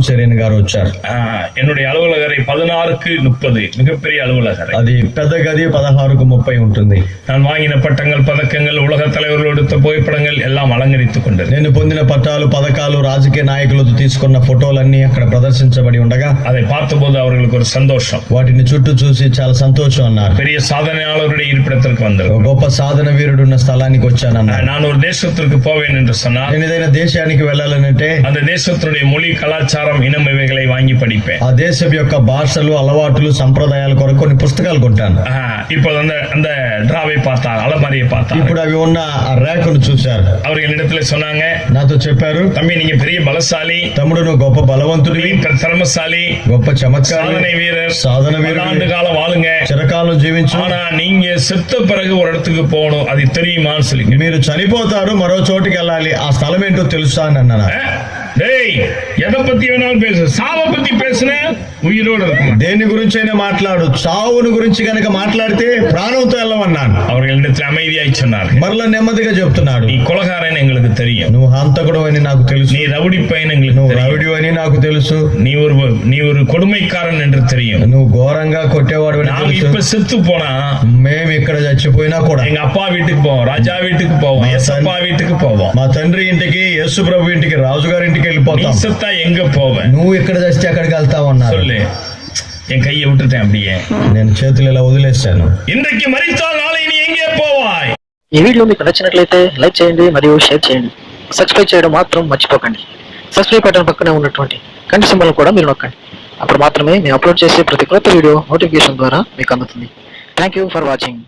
చెరియన్ గారు వచ్చారు. என்னுடைய அலுவலகரை 16:30 மிகப்பெரிய அலுவலகரை. అది పెద్ద గది 16:30 ఉంటుంది. நான் வாங்கின பட்டங்கள் பதக்கங்கள் உலக தலைவர்கள் எடுத்த புகைப்படங்கள் எல்லாம் అలంకరిத்துக் கொண்டது. నేను పొందిన పట్టాలు పథకాలు రాజకీయ నాయకులతో తీసుకున్న ఫోటోలన్నీ అక్కడ ప్రదర్శించబడి ఉండగా அதை பார்த்தபோது அவர்களுக்கு ஒரு சந்தோஷம். వాటిని చుట్టూ చూసి చాలా సంతోషం అన్నారు. பெரிய సాధనయాளருடைய இருப்பிடத்திற்கு வந்தது. గొప్ప సాధన వీరుడున్న స్థలానికి వచ్చానన్నారు. நான் ஒரு தேசத்திற்கு போவேன் என்று சொன்னால் నేను ఏదైనా దేశానికి వెళ్ళాలనంటే அந்த தேசத்தினுடைய மொழி கலாச்சாரம் இனம் இவைகளை வாங்கி படிப்பேன். ఆ దేశం యొక్క భాషలు అలవాట్లు సంప్రదాయాల కొరకు కొన్ని పుస్తకాలు కొంటాను. இப்போ அந்த டிராவை பார்த்தார், అలమారిயை பார்த்தார். ఇప్పుడు అవి ఉన్న ఆ రేకును చూశారు. அவர்கள் இடத்துல சொன்னாங்க, నాతో చెప్పారు, தம்பி நீங்க பெரிய பலசாலி, తమ్ముడు నువ్వు గొప్ప బలవంతుడివి, திறமசாలి, గొప్ప చమత్కారి, సాధన వీరుడు, ஆண்டு காலம் வாழுங்க, చిరకాలం జీవించు, ஆனா நீங்க செத்த பிறகு ஒரு இடத்துக்கு போகணும், అది தெரியுமான்னு சொல்லி. మీరు చనిపోతారు, మరో చోటుకి వెళ్ళాలి, ఆ స్థలం ఏంటో తెలుసా అని అన్నాను. எதை பத்தி வேணாலும் பேசு, சாவை பத்தி பேசுன உயிரோடு இருக்கும். దేని గురించి అయినా మాట్లాడు, చావును గురించి కనుక మాట్లాడితే ప్రాణంతో వెళ్ళమన్నాను. அவர்களிடத்தில் அமைதியாய் சொன்னார். మరలా నెమ్మదిగా చెప్తున్నాడు, நீ கொலகாரன் எங்களுக்கு தெரியும், నువ్వు హంతకుడు అని నాకు తెలుసు, நீ రౌడీ పైన எங்களுக்கு నువ్వు రౌడీ అని నాకు తెలుసు, நீ ஒரு கொடுமைக்காரன் என்று தெரியும், నువ్వు ఘోరంగా కొట్టేవాడు అని తెలుసు. இப்ப செத்து போனா మేము ఇక్కడ చచ్చిపోయినా కూడా எங்க அப்பா வீட்டுக்கு போவோம், ராஜா வீட்டுக்கு போவோம், அப்பா வீட்டுக்கு போவோம், మా తండ్రి ఇంటికి, యేసు ప్రభు ఇంటికి, రాజుగారి ఇంటికి వెళ్ళిపోతాం. செத்தா எங்க போவேன், నువ్వు ఎక్కడ చస్తే అక్కడికి వెళ్తావు అన్నారు. சொல்லு. என் கையை விட்டுட்டேன், அப்படியே నేను చేతులు ఇలా వదిలేశాను. இன்றைக்கு மரித்தால் நாளை நீ எங்கே పోవాయ్. ఈ వీడియో మీకు నచ్చినట్లయితే లైక్ చేయండి మరియు షేర్ చేయండి. సబ్స్క్రైబ్ చేయడం మాత్రం మర్చిపోకండి. సబ్స్క్రైబ్ బటన్ పక్కనే ఉన్నటువంటి గంట సింబల్ కూడా మీరు నొక్కండి. అప్పుడు మాత్రమే మేము అప్లోడ్ చేసే ప్రతి కొత్త వీడియో నోటిఫికేషన్ ద్వారా మీకు అందుతుంది. Thank you for watching.